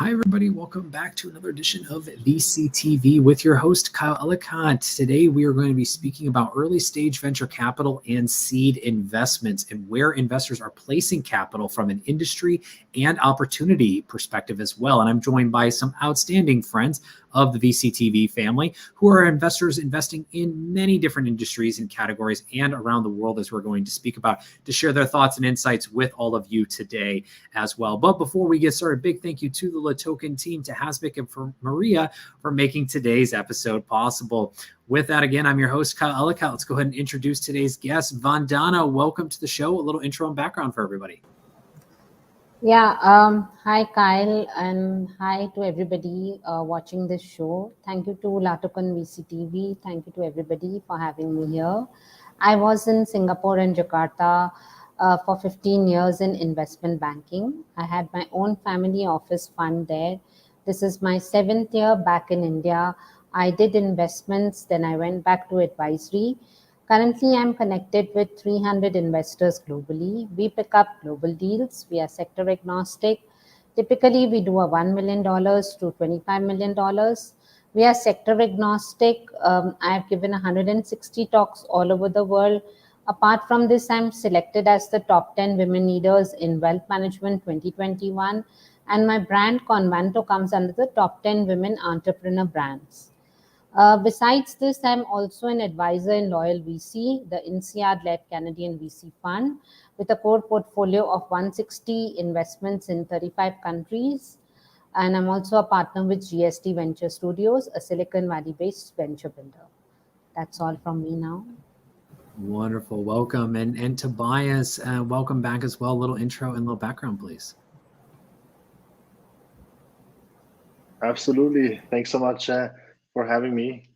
Hi, everybody. Welcome back to another edition of VCTV with your host, Kyle Ellicott. Today, we are going to be speaking about early stage venture capital and seed investments and where investors are placing capital from an industry and opportunity perspective as well. And I'm joined by some outstanding friends of the VCTV family who are investors investing in many different industries and categories and around the world, as we're going to speak about, to share their thoughts and insights with all of you today as well. But before we get started, big thank you to the Token team, to Hasbik and for Maria for making today's episode possible. With that, again, I'm your host, Kyle Ellicott. Let's go ahead and introduce today's guest, Vandana. Welcome to the show. A little intro and background for everybody. Yeah, hi Kyle, and hi to everybody watching this show. Thank you to Latokan VCTV. Thank you to everybody for having me here. I was in Singapore and Jakarta for 15 years in investment banking. I had my own family office fund there. This is my 7th year back in India. I did investments, then I went back to advisory. Currently, I'm connected with 300 investors globally. We pick up global deals. We are sector agnostic. Typically, we do a $1 million to $25 million. We are sector agnostic. I've given 160 talks all over the world. Apart from this, I'm selected as the top 10 women leaders in wealth management 2021. And my brand Convanto comes under the top 10 women entrepreneur brands. Besides this, I'm also an advisor in Loyal VC, the INSEAD-led Canadian VC Fund, with a core portfolio of 160 investments in 35 countries. And I'm also a partner with GST Venture Studios, a Silicon Valley-based venture builder. That's all from me now. Wonderful. Welcome. And Tobias, welcome back as well. A little intro and a little background, please. Absolutely. Thanks so much for having me.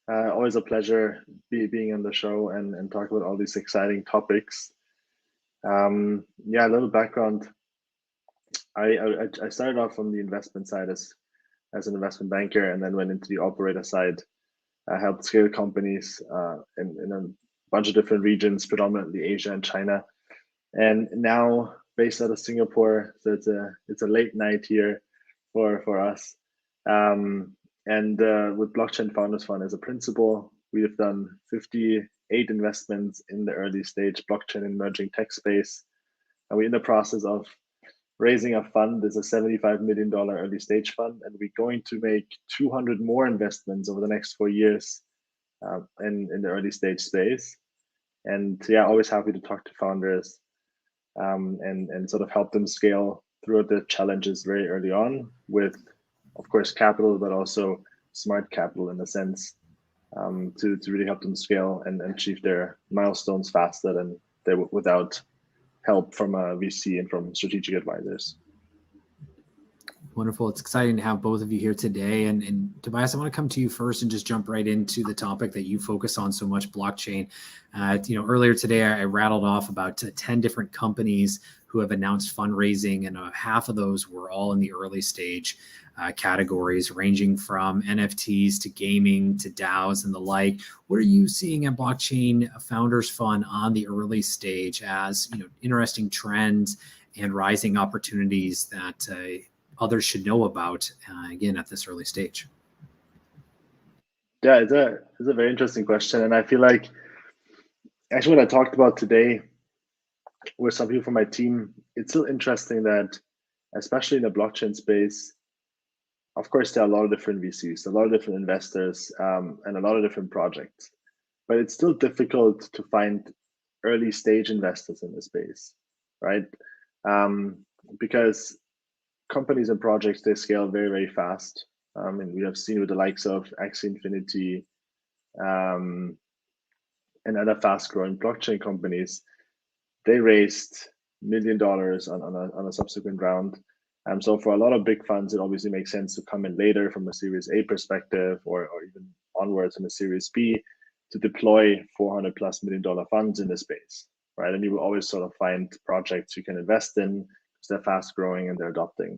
Always a pleasure being on the show and talk about all these exciting topics. A little background. I started off on the investment side as an investment banker, and then went into the operator side. I helped scale companies in a bunch of different regions, predominantly Asia and China. And now based out of Singapore, so it's a late night here for us. With Blockchain Founders Fund as a principal, we have done 58 investments in the early stage blockchain and emerging tech space. And we're in the process of raising a fund. There's a $75 million early stage fund, and we're going to make 200 more investments over the next 4 years in the early stage space. And yeah, always happy to talk to founders and sort of help them scale through the challenges very early on with, of course, capital, but also smart capital in a sense to really help them scale and achieve their milestones faster than they would without help from a VC and from strategic advisors. Wonderful. It's exciting to have both of you here today. And Tobias, I want to come to you first and just jump right into the topic that you focus on so much, blockchain. Earlier today, I rattled off about 10 different companies who have announced fundraising, and half of those were all in the early stage categories, ranging from NFTs to gaming to DAOs and the like. What are you seeing at Blockchain Founders Fund on the early stage as interesting trends and rising opportunities that others should know about, again, at this early stage? Yeah, it's a very interesting question. And I feel like actually what I talked about today with some people from my team, it's still interesting that, especially in the blockchain space, of course, there are a lot of different VCs, a lot of different investors, and a lot of different projects. But it's still difficult to find early stage investors in the space, right? Because companies and projects, they scale very, very fast. And we have seen with the likes of Axie Infinity and other fast growing blockchain companies, they raised $1 million on a subsequent round. So for a lot of big funds, it obviously makes sense to come in later from a Series A perspective or even onwards in a Series B to deploy $400+ million funds in the space, right? And you will always sort of find projects you can invest in because they're fast growing and they're adopting.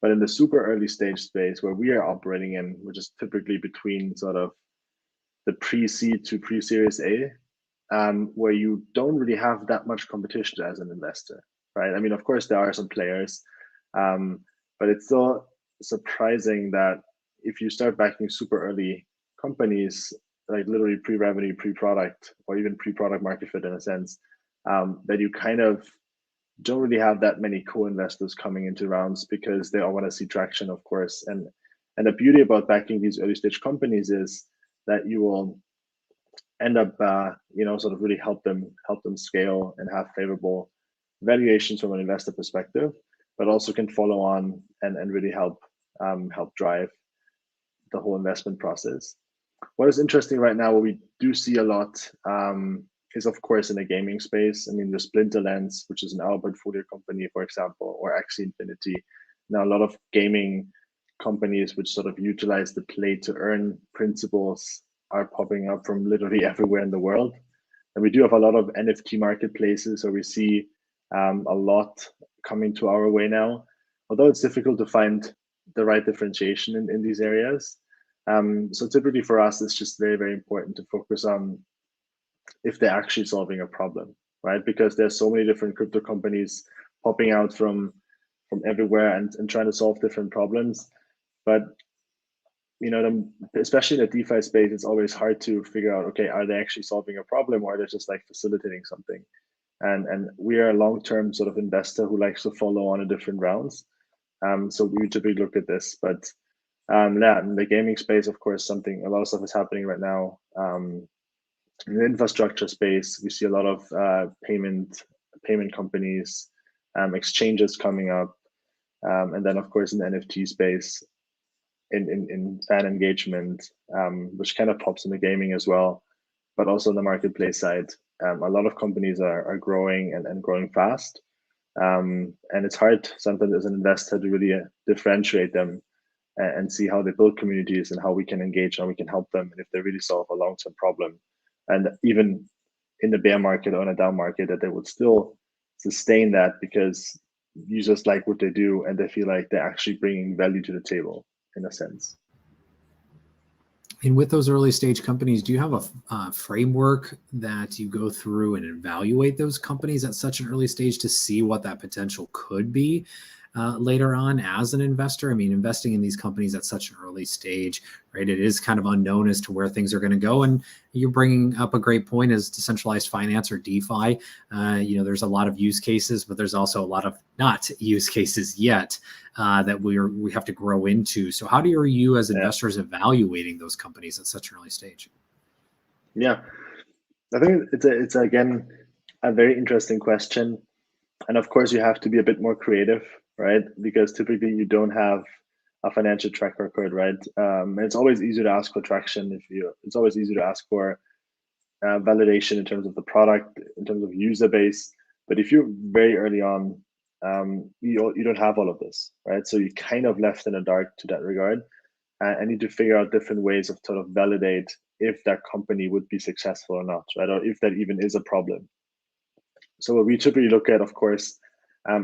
But in the super early stage space where we are operating in, which is typically between sort of the pre-seed to pre-Series A, where you don't really have that much competition as an investor, right? I mean, of course, there are some players, but it's still surprising that if you start backing super early companies, like literally pre-revenue, pre-product, or even pre-product market fit in a sense, that you kind of don't really have that many co-investors coming into rounds because they all want to see traction, of course. And the beauty about backing these early stage companies is that you will end up, sort of really help them scale and have favorable valuations from an investor perspective, but also can follow on and really help drive the whole investment process. What is interesting right now, what we do see a lot, is of course in the gaming space. I mean, the Splinterlands, which is an our portfolio company, for example, or Axie Infinity. Now, a lot of gaming companies which sort of utilize the play to earn principles are popping up from literally everywhere in the world. And we do have a lot of NFT marketplaces, so we see a lot coming to our way now. Although it's difficult to find the right differentiation in these areas. So typically for us, it's just very, very important to focus on if they're actually solving a problem, right? Because there's so many different crypto companies popping out from everywhere and trying to solve different problems. But especially in the DeFi space, it's always hard to figure out, okay, are they actually solving a problem or are they just like facilitating something? And we are a long-term sort of investor who likes to follow on in different rounds. So we typically look at this, but in the gaming space, of course, a lot of stuff is happening right now. In the infrastructure space, we see a lot of payment companies, exchanges coming up, and then of course in the NFT space, in fan engagement, which kind of pops in the gaming as well, but also on the marketplace side, a lot of companies are growing and growing fast, and it's hard sometimes as an investor to really differentiate them and see how they build communities and how we can engage and we can help them, and if they really solve a long-term problem. And even in the bear market or in a down market, that they would still sustain that because users like what they do and they feel like they're actually bringing value to the table in a sense. And with those early stage companies, do you have a framework that you go through and evaluate those companies at such an early stage to see what that potential could be later on as an investor? I mean, investing in these companies at such an early stage, right? It is kind of unknown as to where things are going to go. And you're bringing up a great point as decentralized finance or DeFi. There's a lot of use cases, but there's also a lot of not use cases yet that we have to grow into. So how are you as investors evaluating those companies at such an early stage? Yeah, I think it's again a very interesting question. And of course, you have to be a bit more creative, right? Because typically you don't have a financial track record, right? It's always easier to ask for traction it's always easier to ask for validation in terms of the product, in terms of user base. But if you're very early on, you don't have all of this, right? So you're kind of left in the dark to that regard. I need to figure out different ways of sort of validate if that company would be successful or not, right? Or if that even is a problem. So what we typically look at, of course,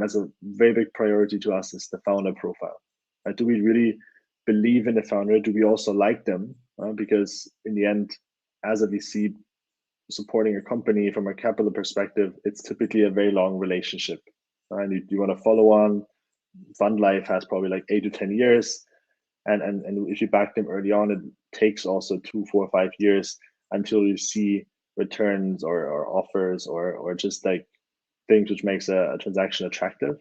as a very big priority to us is the founder profile. Right? Do we really believe in the founder? Do we also like them? Because in the end, as a VC supporting a company from a capital perspective, it's typically a very long relationship. And you want to follow on. Fund life has probably like 8 to 10 years. And if you back them early on, it takes also 2, 4, 5 years until you see returns or offers or just like things which makes a transaction attractive.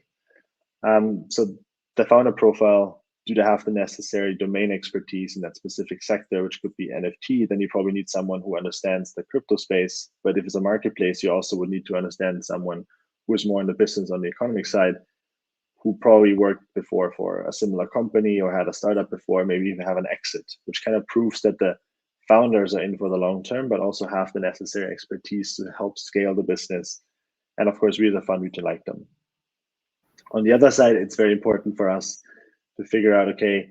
So the founder profile, do they have the necessary domain expertise in that specific sector, which could be NFT? Then you probably need someone who understands the crypto space. But if it's a marketplace, you also would need to understand someone who is more in the business on the economic side, who probably worked before for a similar company or had a startup before, maybe even have an exit, which kind of proves that the founders are in for the long term, but also have the necessary expertise to help scale the business. And of course, we as a fund, we to like them. On the other side, it's very important for us to figure out, okay,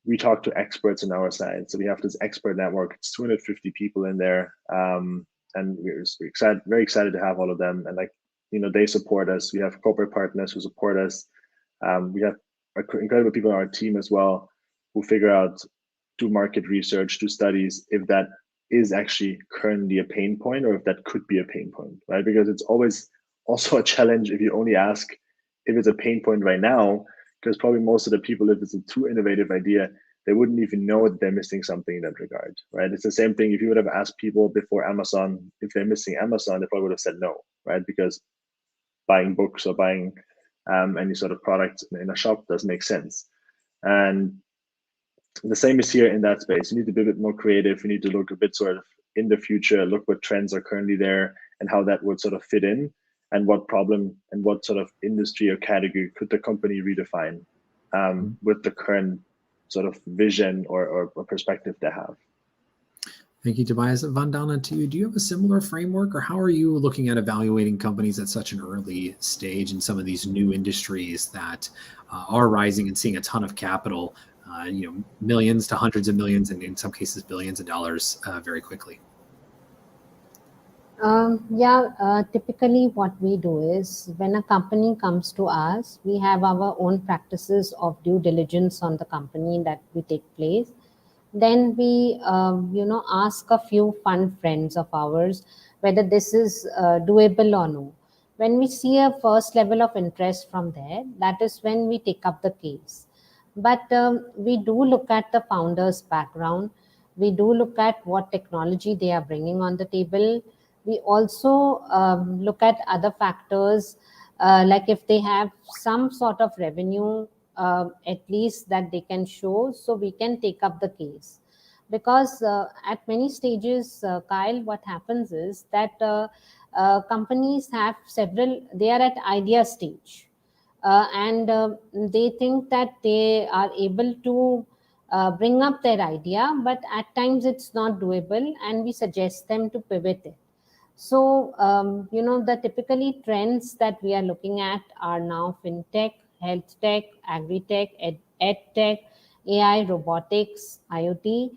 we talk to experts on our side. So we have this expert network, it's 250 people in there. And we're very excited to have all of them. And they support us. We have corporate partners who support us. We have incredible people on our team as well who figure out, do market research, do studies, if that is actually currently a pain point or if that could be a pain point, right? Because it's always also a challenge if you only ask if it's a pain point right now, because probably most of the people, if it's a too innovative idea, they wouldn't even know that they're missing something in that regard, right? It's the same thing. If you would have asked people before Amazon if they're missing Amazon, they probably would have said no, right? Because buying books or buying any sort of product in a shop does make sense. And the same is here in that space. You need to be a bit more creative. You need to look a bit sort of in the future, look what trends are currently there and how that would sort of fit in, and what problem and what sort of industry or category could the company redefine with the current sort of vision or perspective they have. Thank you, Tobias. Vandana, to you, do you have a similar framework, or how are you looking at evaluating companies at such an early stage in some of these new industries that are rising and seeing a ton of capital, millions to hundreds of millions, and in some cases billions of dollars very quickly? Typically what we do is when a company comes to us, we have our own practices of due diligence on the company that we take place. Then we, ask a few fund friends of ours whether this is doable or no. When we see a first level of interest from there, that is when we take up the case. But we do look at the founder's background. We do look at what technology they are bringing on the table. We also look at other factors, like if they have some sort of revenue, at least that they can show, so we can take up the case. Because at many stages, Kyle, what happens is that companies have they are at idea stage. And they think that they are able to bring up their idea, but at times it's not doable, and we suggest them to pivot it. So, the typically trends that we are looking at are now fintech, health tech, agri-tech, ed tech, AI, robotics, IoT,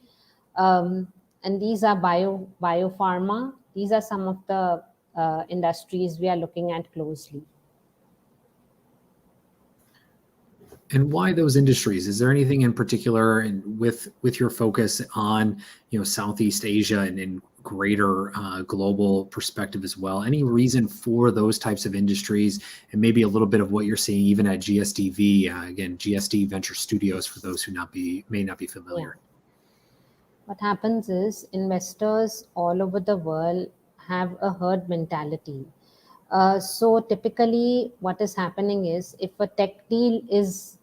and these are biopharma. These are some of the industries we are looking at closely. And why those industries? Is there anything in particular, and with your focus on Southeast Asia and in greater global perspective as well, any reason for those types of industries, and maybe a little bit of what you're seeing even at GSDV, again, GSD Venture Studios, for those who may not be familiar? Yeah. What happens is investors all over the world have a herd mentality. So typically what is happening is if a tech deal is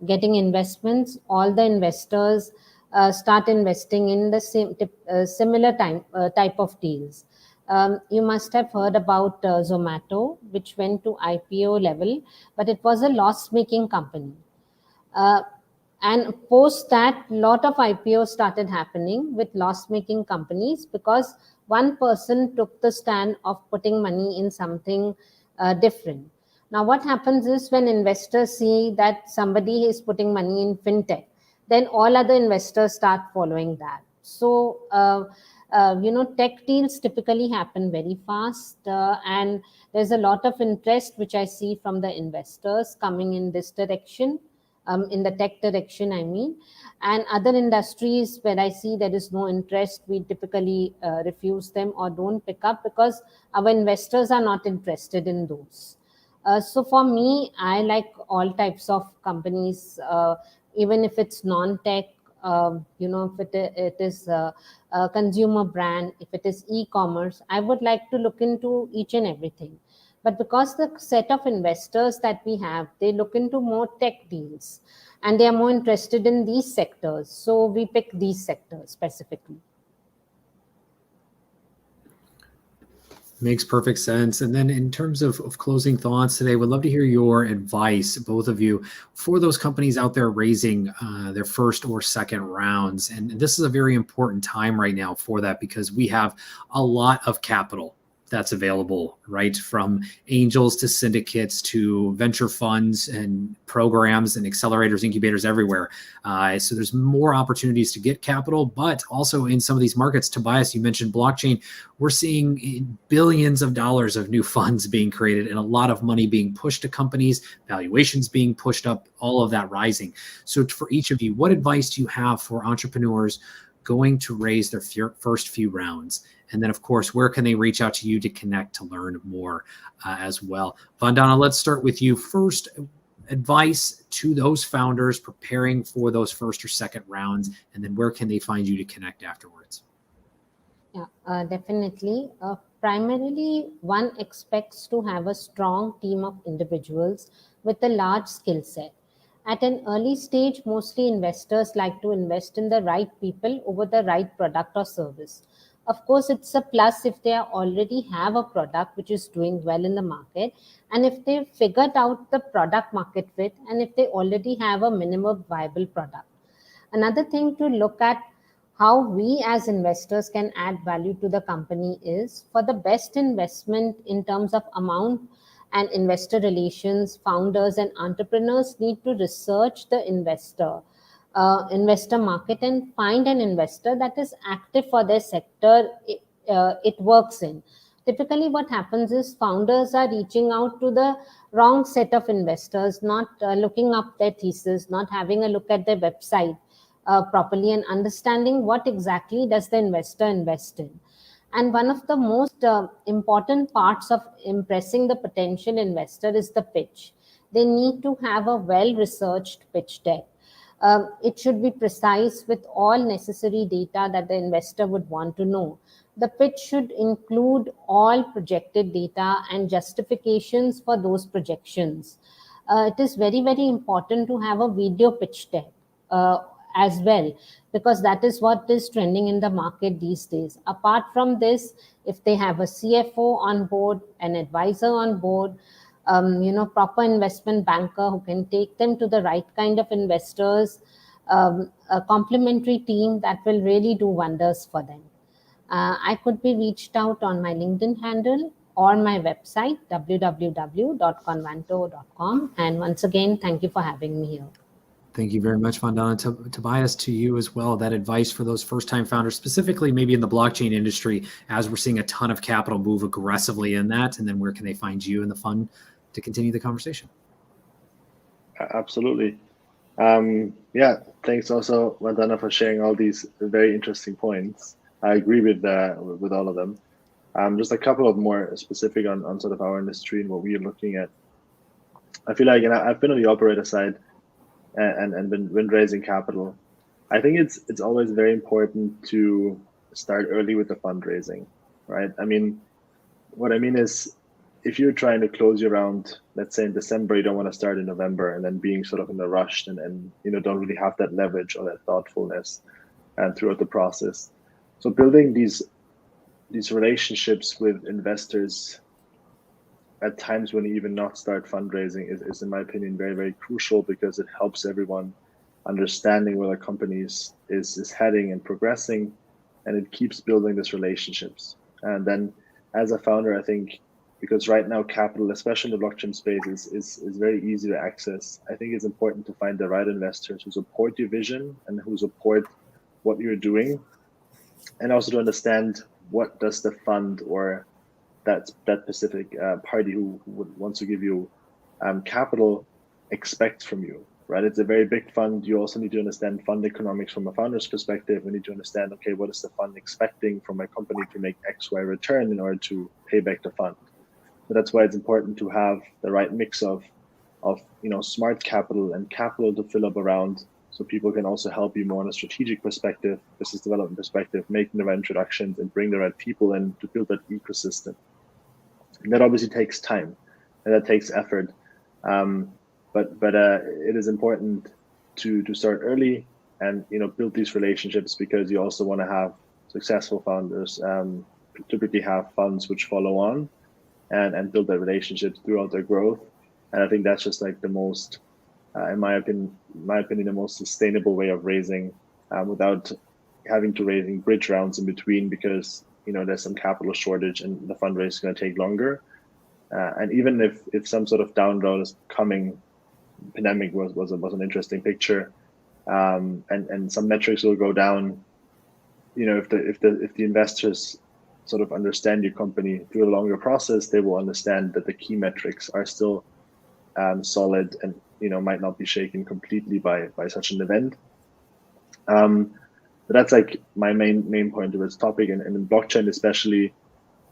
getting investments, all the investors start investing in the similar type of deals. You must have heard about Zomato, which went to IPO level, but it was a loss-making company. And post that, lot of IPOs started happening with loss-making companies because one person took the stand of putting money in something different. Now, what happens is when investors see that somebody is putting money in fintech, then all other investors start following that. So, tech deals typically happen very fast, and there's a lot of interest which I see from the investors coming in this direction. In the tech direction, I mean, and other industries where I see there is no interest, we typically refuse them or don't pick up because our investors are not interested in those. So for me, I like all types of companies, even if it's non-tech, if it is a consumer brand, if it is e-commerce, I would like to look into each and everything. But because the set of investors that we have, they look into more tech deals and they are more interested in these sectors. So we pick these sectors specifically. Makes perfect sense. And then in terms of closing thoughts today, we'd love to hear your advice, both of you, for those companies out there raising their first or second rounds. And this is a very important time right now for that, because we have a lot of capital that's available, right? From angels to syndicates to venture funds and programs and accelerators, incubators everywhere. So there's more opportunities to get capital, but also in some of these markets, Tobias, you mentioned blockchain. We're seeing billions of dollars of new funds being created and a lot of money being pushed to companies, valuations being pushed up, all of that rising. So for each of you, what advice do you have for entrepreneurs going to raise their first few rounds? And then, of course, where can they reach out to you to connect, to learn more as well? Vandana, let's start with you first. advice to those founders preparing for those first or second rounds, and then where can they find you to connect afterwards? Yeah, definitely. Primarily, one expects to have a strong team of individuals with a large skill set. At an early stage, mostly investors like to invest in the right people over the right product or service. Of course, it's a plus if they already have a product which is doing well in the market, and if they figured out the product market fit, and if they already have a minimum viable product. Another thing to look at how we as investors can add value to the company is for the best investment in terms of amount and investor relations, founders and entrepreneurs need to research the investor market and find an investor that is active for their sector it works in. Typically, what happens is founders are reaching out to the wrong set of investors, not looking up their thesis, not having a look at their website properly, and understanding what exactly does the investor invest in. And one of the most important parts of impressing the potential investor is the pitch. They need to have a well researched pitch deck. It should be precise with all necessary data that the investor would want to know. The pitch should include all projected data and justifications for those projections. It is very, very important to have a video pitch deck as well, because that is what is trending in the market these days. Apart from this, if they have a CFO on board, an advisor on board, proper investment banker who can take them to the right kind of investors, a complementary team, that will really do wonders for them. I could be reached out on my LinkedIn handle or my website, www.convanto.com. And once again, thank you for having me here. Thank you very much, Vandana. Tobias, to you as well, that advice for those first-time founders, specifically maybe in the blockchain industry, as we're seeing a ton of capital move aggressively in that, and then where can they find you in the fund to continue the conversation? Absolutely. Yeah, thanks also, Vandana, for sharing all these very interesting points. I agree with all of them. Just a couple of more specific on sort of our industry and what we are looking at. I feel like, I've been on the operator side and been raising capital. I think it's always very important to start early with the fundraising, right? What I mean is, if you're trying to close your round, let's say in December, you don't want to start in November, and then being sort of in a rush and don't really have that leverage or that thoughtfulness throughout the process. So building these relationships with investors at times when you even not start fundraising is in my opinion very, very crucial, because it helps everyone understanding where the company is heading and progressing, and it keeps building these relationships. And then as a founder, I think, because right now capital, especially in the blockchain space, is very easy to access, I think it's important to find the right investors who support your vision and who support what you're doing, and also to understand what does the fund or that specific party who wants to give you capital expects from you, right? It's a very big fund. You also need to understand fund economics from a founder's perspective. We need to understand, okay, what is the fund expecting from my company to make X, Y return in order to pay back the fund? So that's why it's important to have the right mix of smart capital and capital to fill up around, so people can also help you more on a strategic perspective, business development perspective, making the right introductions and bring the right people in to build that ecosystem. And that obviously takes time and that takes effort. But it is important to start early and build these relationships, because you also want to have successful founders typically have funds which follow on and build their relationships throughout their growth. And I think that's just like the most, in my opinion, the most sustainable way of raising without having to raising bridge rounds in between, because there's some capital shortage and the fundraise is going to take longer. And even if some sort of down round is coming, pandemic was an interesting picture, and some metrics will go down. If the investors sort of understand your company through a longer process, they will understand that the key metrics are still solid and might not be shaken completely by such an event. But that's like my main point of this topic, and in blockchain especially,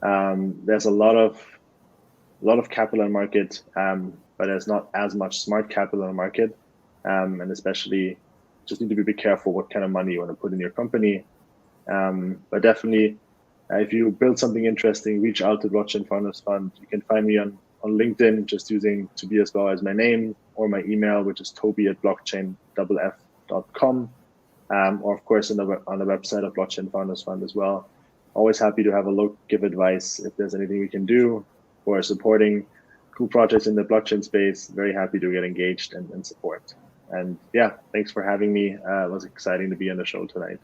there's a lot of lot of capital in the market, but there's not as much smart capital in the market. And especially just need to be careful what kind of money you want to put in your company. But definitely, if you build something interesting, reach out to Blockchain Founders Fund. You can find me on LinkedIn, just using Tobias Bauer as my name, or my email, which is toby@blockchain.com. Or of course on the website of Blockchain Founders Fund as well. Always happy to have a look, give advice if there's anything we can do for supporting cool projects in the blockchain space. Very happy to get engaged and support. And yeah, thanks for having me. It was exciting to be on the show tonight.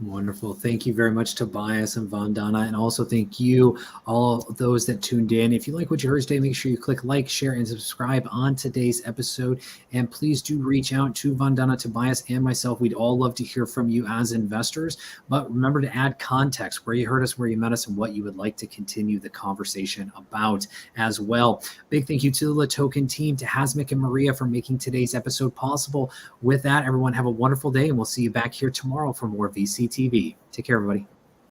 Wonderful. Thank you very much, Tobias and Vandana. And also thank you, all those that tuned in. If you like what you heard today, make sure you click like, share, and subscribe on today's episode. And please do reach out to Vandana, Tobias, and myself. We'd all love to hear from you as investors. But remember to add context, where you heard us, where you met us, and what you would like to continue the conversation about as well. Big thank you to the Token team, to Hasmik and Maria for making today's episode possible. With that, everyone have a wonderful day, and we'll see you back here tomorrow for more VC TV. Take care, everybody.